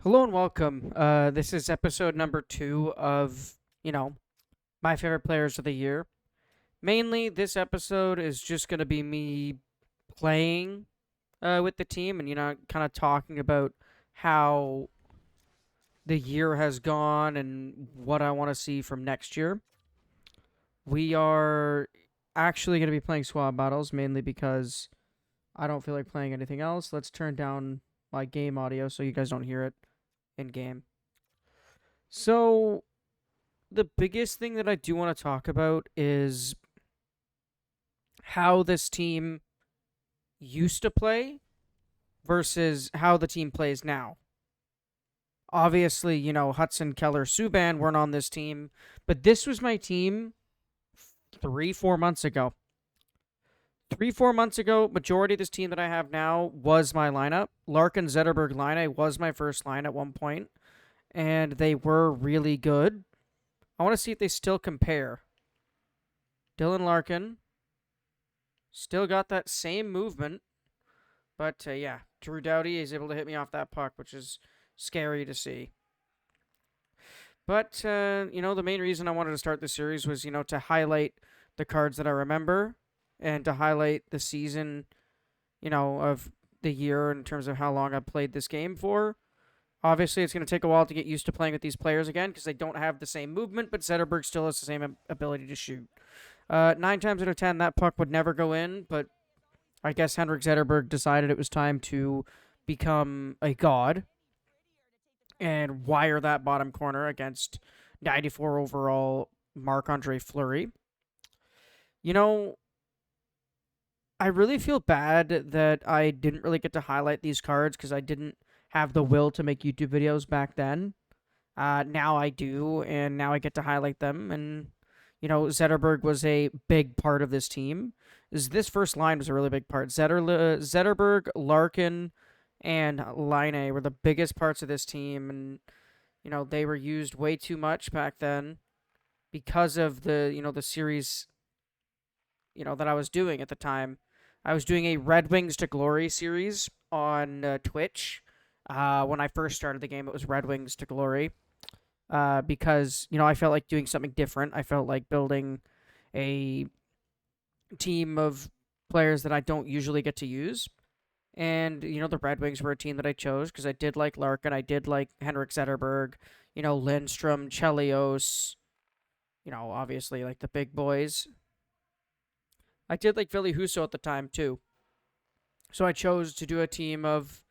Hello and welcome. This is episode number 2 of, my favorite players of the year. Mainly, this episode is just going to be me playing with the team and, kind of talking about how the year has gone and what I want to see from next year. We are actually going to be playing squad battles mainly because I don't feel like playing anything else. Let's turn down my game audio so you guys don't hear it in game. So, the biggest thing that I do want to talk about is how this team used to play versus how the team plays now. Obviously, Hudson, Keller, Subban weren't on this team, but this was my team 3, 4 months ago. 3, 4 months ago, majority of this team that I have now was my lineup. Larkin, Zetterberg, Line was my first line at one point, and they were really good. I want to see if they still compare. Dylan Larkin still got that same movement, but yeah, Drew Doughty is able to hit me off that puck, which is scary to see. But, the main reason I wanted to start this series was, to highlight the cards that I remember and to highlight the season, of the year in terms of how long I've played this game for. Obviously, it's going to take a while to get used to playing with these players again because they don't have the same movement, but Zetterberg still has the same ability to shoot. 9 times out of 10, that puck would never go in, but I guess Henrik Zetterberg decided it was time to become a god and wire that bottom corner against 94 overall Marc-Andre Fleury. You know, I really feel bad that I didn't really get to highlight these cards because I didn't have the will to make YouTube videos back then. Now I do, and now I get to highlight them. And, Zetterberg was a big part of this team. This first line was a really big part. Zetterberg, Larkin, and Line were the biggest parts of this team. And, they were used way too much back then because of the series, that I was doing at the time. I was doing a Red Wings to Glory series on Twitch. When I first started the game, it was Red Wings to Glory. Because, I felt like doing something different. I felt like building a team of players that I don't usually get to use. And, the Red Wings were a team that I chose because I did like Larkin. I did like Henrik Zetterberg, Lindstrom, Chelios, obviously like the big boys. I did like Philly Husso at the time, too. So I chose to do a team of,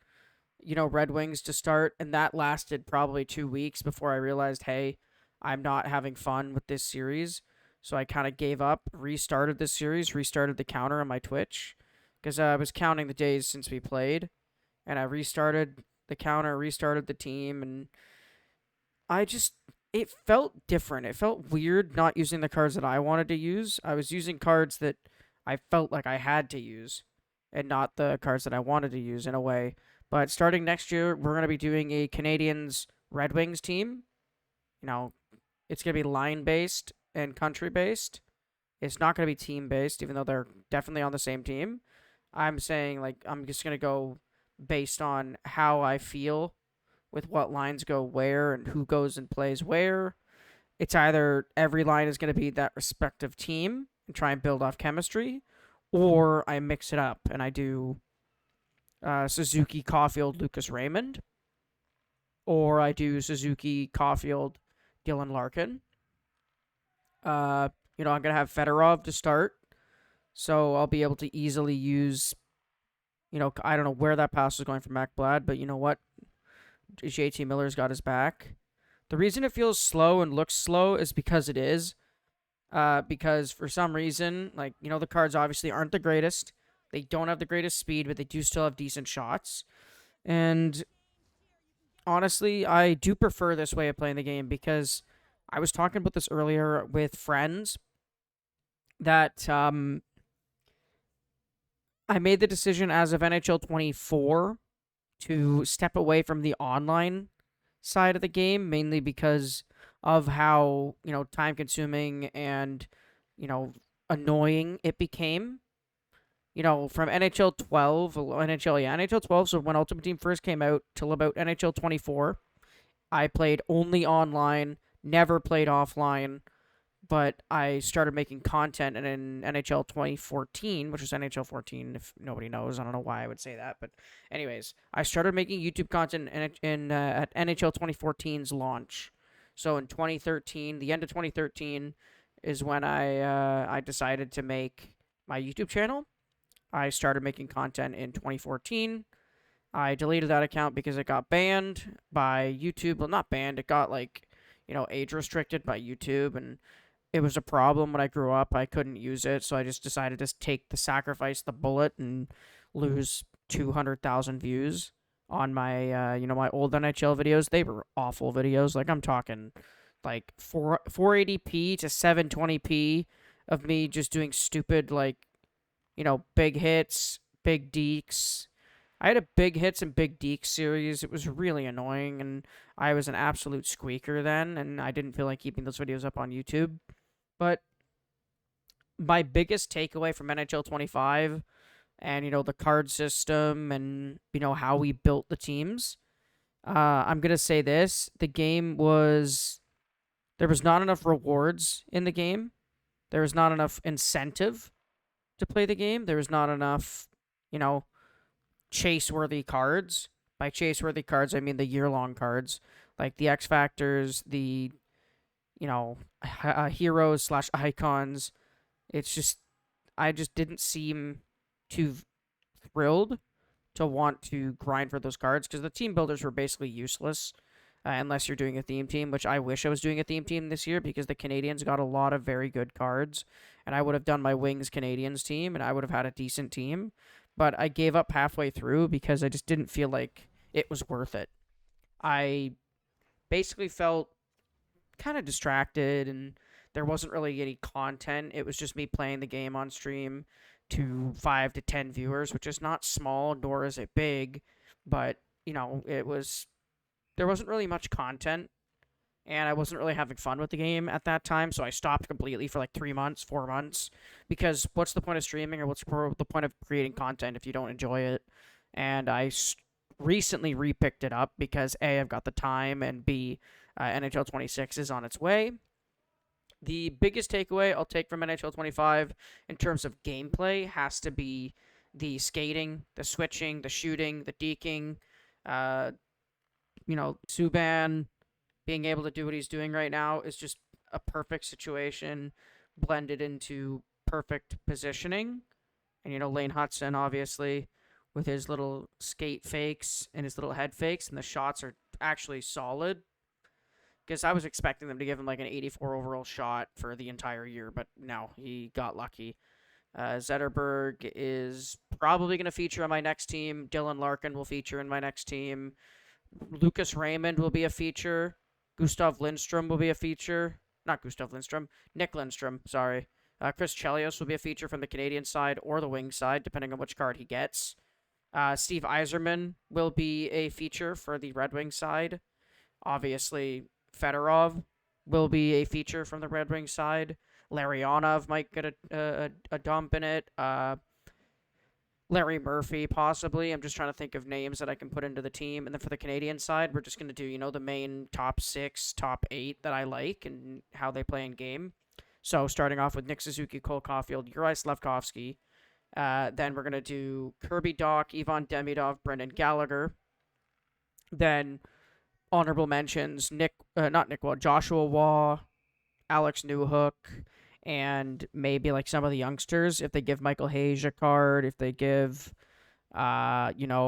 Red Wings to start, and that lasted probably 2 weeks before I realized, hey, I'm not having fun with this series. So I kind of gave up, restarted this series, restarted the counter on my Twitch, because I was counting the days since we played, and I restarted the counter, restarted the team, and it felt different. It felt weird not using the cards that I wanted to use. I was using cards that I felt like I had to use and not the cards that I wanted to use in a way. But starting next year, we're going to be doing a Canadians Red Wings team. It's going to be line based and country based. It's not going to be team based, even though they're definitely on the same team. I'm saying, I'm just going to go based on how I feel with what lines go where and who goes and plays where. It's either every line is going to be that respective team and try and build off chemistry, or I mix it up and I do Suzuki, Caulfield, Lucas Raymond, or I do Suzuki, Caulfield, Dylan Larkin. I'm going to have Fedorov to start, so I'll be able to easily use, I don't know where that pass was going from Mac Blad, but you know what? JT Miller's got his back. The reason it feels slow and looks slow is because it is. Because for some reason, the cards obviously aren't the greatest. They don't have the greatest speed, but they do still have decent shots. And honestly, I do prefer this way of playing the game because I was talking about this earlier with friends that I made the decision as of NHL 24 to step away from the online side of the game, mainly because of how, time consuming and, annoying it became. from NHL 12, NHL 12, so when Ultimate Team first came out till about NHL 24, I played only online, never played offline, but I started making content in NHL 2014, which is NHL 14, if nobody knows. I don't know why I would say that, but anyways, I started making YouTube content at NHL 2014's launch. So in 2013, the end of 2013 is when I decided to make my YouTube channel. I started making content in 2014. I deleted that account because it got banned by YouTube. Well, not banned. It got age restricted by YouTube, and it was a problem when I grew up. I couldn't use it, so I just decided to sacrifice the bullet and lose 200,000 views on my my old NHL videos. They were awful videos. Like I'm talking like 480p to 720p of me just doing stupid big hits, big dekes. I had a big hits and big dekes series. It was really annoying, and I was an absolute squeaker then, and I didn't feel like keeping those videos up on YouTube. But my biggest takeaway from NHL 25 and, the card system and, how we built the teams, I'm going to say this. There was not enough rewards in the game. There was not enough incentive to play the game. There was not enough, chase-worthy cards. By chase-worthy cards, I mean the year-long cards. Like the X Factors, the heroes slash icons. It's just, I just didn't seem too thrilled to want to grind for those cards because the team builders were basically useless unless you're doing a theme team, which I wish I was doing a theme team this year because the Canadians got a lot of very good cards, and I would have done my Wings Canadians team, and I would have had a decent team, but I gave up halfway through because I just didn't feel like it was worth it. I basically felt kind of distracted, and there wasn't really any content. It was just me playing the game on stream to 5 to 10 viewers, which is not small, nor is it big, but there wasn't really much content, and I wasn't really having fun with the game at that time, so I stopped completely for like 3 months, 4 months, because what's the point of streaming or what's the point of creating content if you don't enjoy it? And I recently repicked it up because A, I've got the time, and B, NHL 26 is on its way. The biggest takeaway I'll take from NHL 25 in terms of gameplay has to be the skating, the switching, the shooting, the deking, Subban being able to do what he's doing right now is just a perfect situation blended into perfect positioning. And, Lane Hutson, obviously, with his little skate fakes and his little head fakes, and the shots are actually solid. Because I was expecting them to give him like an 84 overall shot for the entire year, but no, he got lucky. Zetterberg is probably going to feature on my next team. Dylan Larkin will feature in my next team. Lucas Raymond will be a feature. Gustav Lindstrom will be a feature. Not Gustav Lindstrom. Nick Lindstrom, sorry. Chris Chelios will be a feature from the Canadian side or the wing side, depending on which card he gets. Steve Yzerman will be a feature for the Red Wing side. Obviously, Fedorov will be a feature from the Red Wing side. Larionov might get a dump in it. Larry Murphy, possibly. I'm just trying to think of names that I can put into the team. And then for the Canadian side, we're just going to do, the main top 6, top 8 that I like and how they play in game. So starting off with Nick Suzuki, Cole Caulfield, Uri Slafkovsky. Then we're going to do Kirby Dach, Ivan Demidov, Brendan Gallagher. Then honorable mentions, Joshua Waugh, Alex Newhook, and maybe like some of the youngsters, if they give Michael Hayes a card, if they give, Zachary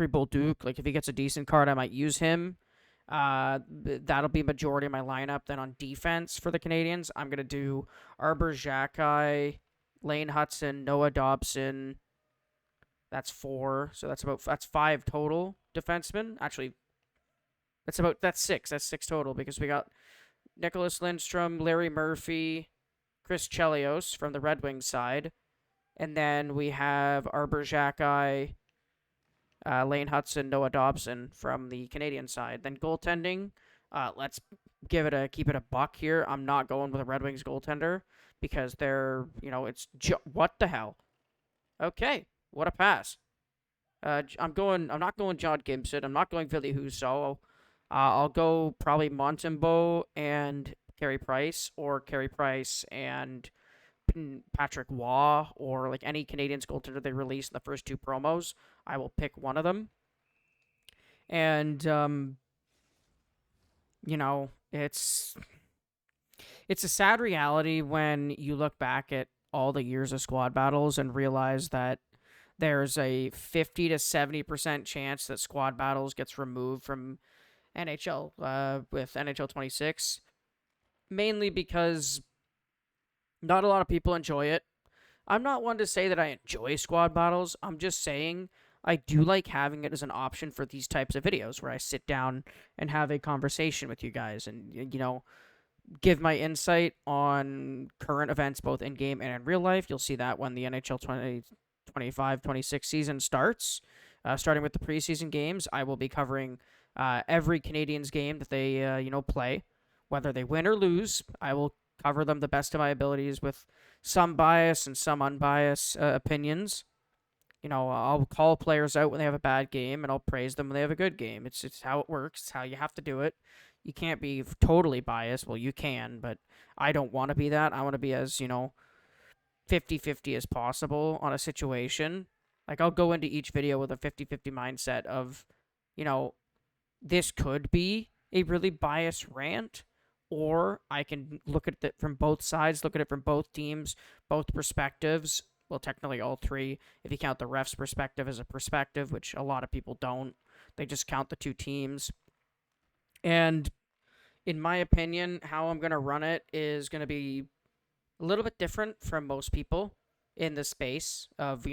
Bolduc, like if he gets a decent card, I might use him. That'll be majority of my lineup. Then on defense for the Canadians, I'm going to do Arbor Xhekaj, Lane Hutson, Noah Dobson. That's 4, so that's 5 total defensemen. Actually, that's 6. That's 6 total because we got Nicholas Lindstrom, Larry Murphy, Chris Chelios from the Red Wings side, and then we have Arbor Xhekaj, Lane Hutson, Noah Dobson from the Canadian side. Then goaltending, let's keep it a buck here. I'm not going with a Red Wings goaltender because they're, what the hell? Okay, what a pass. I'm not going John Gibson. I'm not going Billy Husso. I'll go probably Montembeault and Carey Price, or Carey Price and Patrick Waugh, or like any Canadians goaltender they release in the first two promos. I will pick one of them. And it's a sad reality when you look back at all the years of squad battles and realize that there's a 50 to 70% chance that squad battles gets removed from NHL with NHL 26, mainly because not a lot of people enjoy it. I'm not one to say that I enjoy squad battles. I'm just saying I do like having it as an option for these types of videos where I sit down and have a conversation with you guys and, give my insight on current events both in game and in real life. You'll see that when the NHL 2025-26 season starts. Starting with the preseason games, I will be covering every Canadians game that they play, whether they win or lose. I will cover them the best of my abilities with some bias and some unbiased opinions. I'll call players out when they have a bad game, and I'll praise them when they have a good game. It's how it works. It's how you have to do it. You can't be totally biased. Well, you can, but I don't want to be that. I want to be as, 50-50 as possible on a situation. Like, I'll go into each video with a 50-50 mindset of, this could be a really biased rant, or I can look at it from both sides, look at it from both teams, both perspectives. Well, technically all three, if you count the ref's perspective as a perspective, which a lot of people don't. They just count the two teams. And in my opinion, how I'm going to run it is going to be a little bit different from most people in the space of,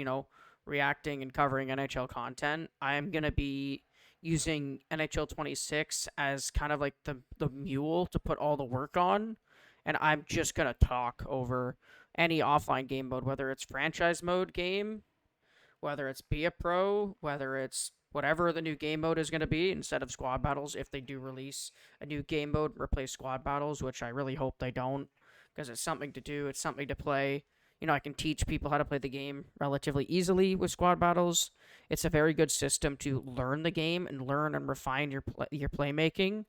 reacting and covering NHL content. I'm going to be using NHL 26 as kind of like the mule to put all the work on. And I'm just going to talk over any offline game mode, whether it's franchise mode game, whether it's Be a Pro, whether it's whatever the new game mode is going to be instead of squad battles. If they do release a new game mode, replace squad battles, which I really hope they don't, because it's something to do, it's something to play. I can teach people how to play the game relatively easily with squad battles. It's a very good system to learn the game and learn and refine your playmaking.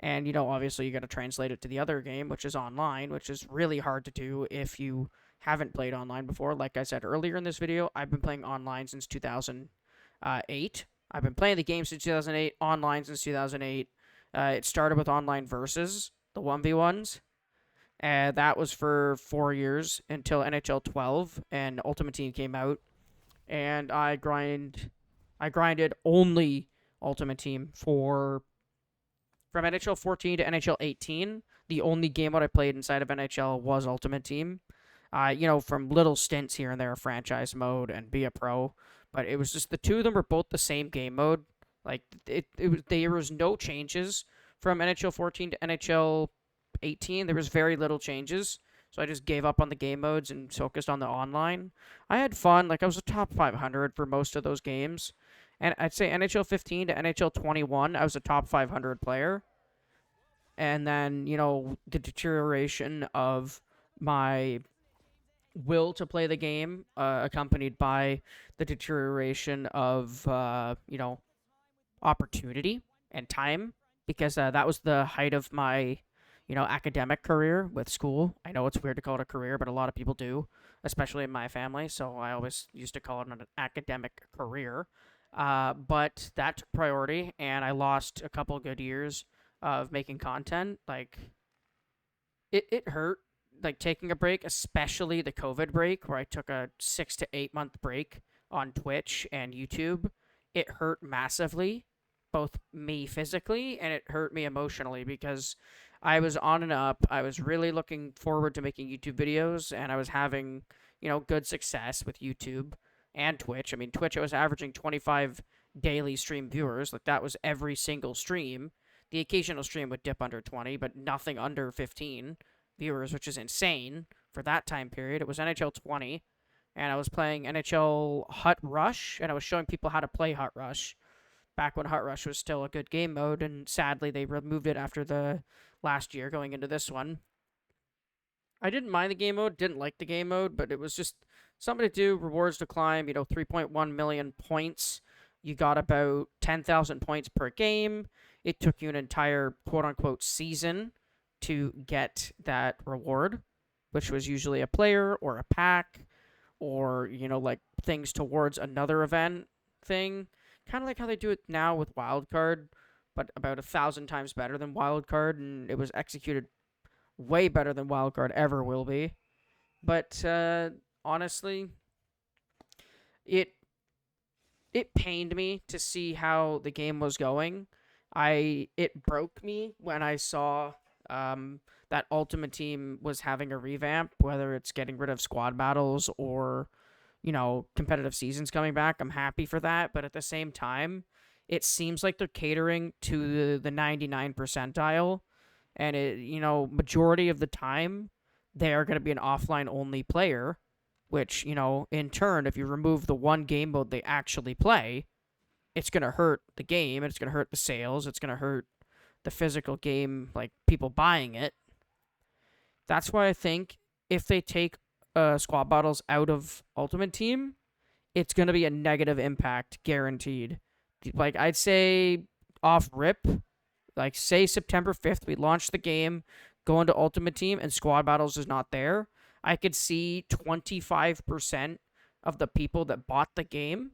And, obviously you got to translate it to the other game, which is online, which is really hard to do if you haven't played online before. Like I said earlier in this video, I've been playing online since 2008. I've been playing the game since 2008, online since 2008. It started with online versus, the 1v1s. That was for 4 years until NHL 12 and Ultimate Team came out. And I grinded only Ultimate Team from NHL 14 to NHL 18. The only game mode I played inside of NHL was Ultimate Team. From little stints here and there, franchise mode and Be a Pro. But it was just the two of them were both the same game mode. Like, there was no changes from NHL 14 to NHL 18. There was very little changes. So I just gave up on the game modes and focused on the online. I had fun. Like, I was a top 500 for most of those games. And I'd say NHL 15 to NHL 21, I was a top 500 player. And then, the deterioration of my will to play the game, accompanied by the deterioration of, opportunity and time, because that was the height of my, academic career with school. I know it's weird to call it a career, but a lot of people do, especially in my family. So I always used to call it an academic career. But that took priority, and I lost a couple good years of making content. Like, it hurt, like, taking a break, especially the COVID break, where I took a 6 to 8 month break on Twitch and YouTube. It hurt massively, both me physically and it hurt me emotionally, because I was on and up. I was really looking forward to making YouTube videos, and I was having, good success with YouTube and Twitch. I mean, Twitch, I was averaging 25 daily stream viewers. Like, that was every single stream. The occasional stream would dip under 20, but nothing under 15 viewers, which is insane for that time period. It was NHL 20, and I was playing NHL Hut Rush, and I was showing people how to play Hut Rush. back when Hut Rush was still a good game mode, and sadly they removed it after the last year going into this one. I didn't mind the game mode, didn't like the game mode, but it was just something to do, rewards to climb, 3.1 million points. You got about 10,000 points per game. It took you an entire quote-unquote season to get that reward, which was usually a player or a pack or, like things towards another event thing. Kind of like how they do it now with Wildcard, but about 1,000 times better than Wildcard, and it was executed way better than Wildcard ever will be. But honestly, it pained me to see how the game was going. It broke me when I saw that Ultimate Team was having a revamp, whether it's getting rid of squad battles or competitive seasons coming back. I'm happy for that, but at the same time, it seems like they're catering to the 99 percentile, and majority of the time they are going to be an offline only player, which in turn, if you remove the one game mode they actually play, it's going to hurt the game, and it's going to hurt the sales, it's going to hurt the physical game, like people buying it. That's why I think if they take squad battles out of Ultimate Team, it's going to be a negative impact, guaranteed. Like, I'd say off rip, like, say September 5th, we launch the game, go into Ultimate Team, and squad battles is not there. I could see 25% of the people that bought the game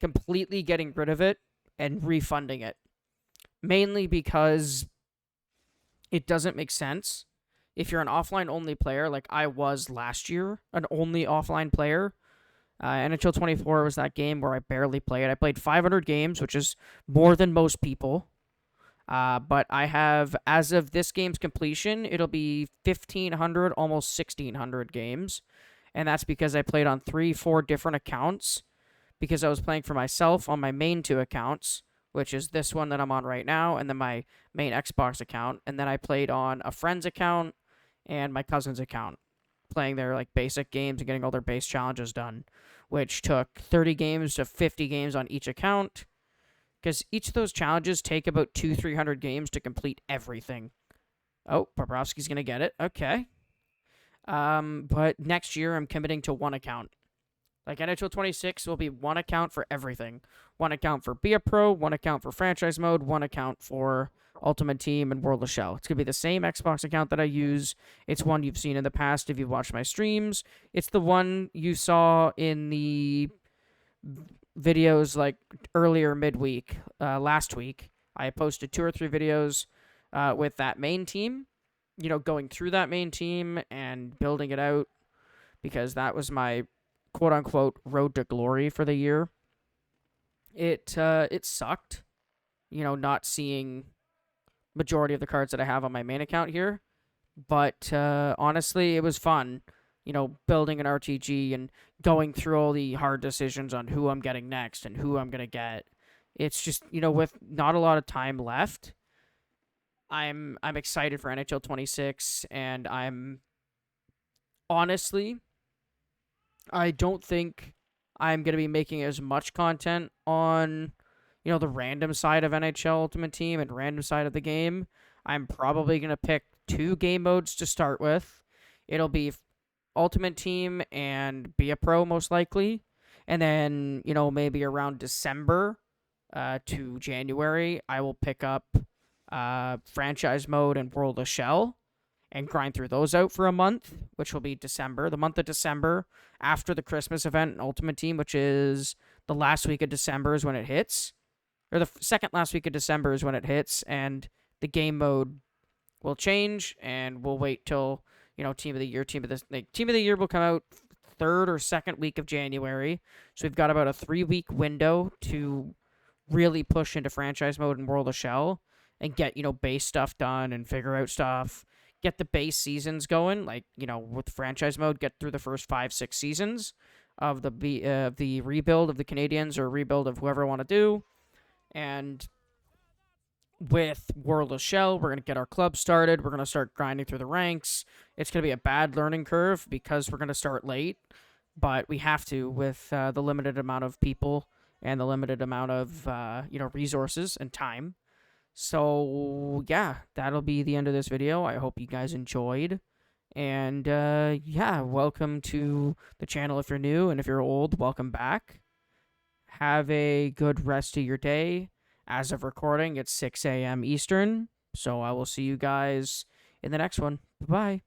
completely getting rid of it and refunding it. Mainly because it doesn't make sense. If you're an offline-only player, like I was last year, an only offline player, NHL 24 was that game where I barely played. I played 500 games, which is more than most people. But I have, as of this game's completion, it'll be 1,500, almost 1,600 games. And that's because I played on 3-4 different accounts, because I was playing for myself on my main 2 accounts, which is this one that I'm on right now, and then my main Xbox account. And then I played on a friend's account and my cousin's account, playing their like basic games and getting all their base challenges done, which took 30 games to 50 games on each account, because each of those challenges take about 200-300 games to complete everything. Oh, Bobrovsky's going to get it. Okay. But next year I'm committing to one account. Like, NHL 26 will be one account for everything. One account for Be a Pro, one account for Franchise Mode, one account for Ultimate Team and World of Shell. It's going to be the same Xbox account that I use. It's one you've seen in the past if you've watched my streams. It's the one you saw in the videos, like, earlier midweek, last week. I posted 2 or 3 videos with that main team, going through that main team and building it out, because that was my quote-unquote road to glory for the year. It sucked, not seeing majority of the cards that I have on my main account here, but honestly, it was fun, building an RTG and going through all the hard decisions on who I'm getting next and who I'm going to get. It's just, with not a lot of time left, I'm excited for NHL 26, and honestly, I don't think I'm going to be making as much content on, the random side of NHL Ultimate Team and random side of the game. I'm probably going to pick 2 game modes to start with. It'll be Ultimate Team and Be a Pro, most likely. And then, maybe around December to January, I will pick up Franchise Mode and World of Shell and grind through those out for a month, which will be December. The month of December, after the Christmas event in Ultimate Team, which is the last week of December is when it hits. Or the second last week of December is when it hits, and the game mode will change, and we'll wait till, Team of the Year. Team of the Year will come out 3rd or 2nd week of January. So we've got about a 3-week window to really push into Franchise Mode and World of Shell and get, base stuff done and figure out stuff. Get the base seasons going, like, with Franchise Mode, get through the first 5-6 seasons of the rebuild of the Canadians or rebuild of whoever I want to do. And with World of Shell, we're going to get our club started. We're going to start grinding through the ranks. It's going to be a bad learning curve because we're going to start late, but we have to with the limited amount of people and the limited amount of resources and time. So yeah, that'll be the end of this video. I hope you guys enjoyed. And yeah, welcome to the channel if you're new, and if you're old, welcome back. Have a good rest of your day. As of recording, it's 6 a.m. Eastern, so I will see you guys in the next one. Bye-bye.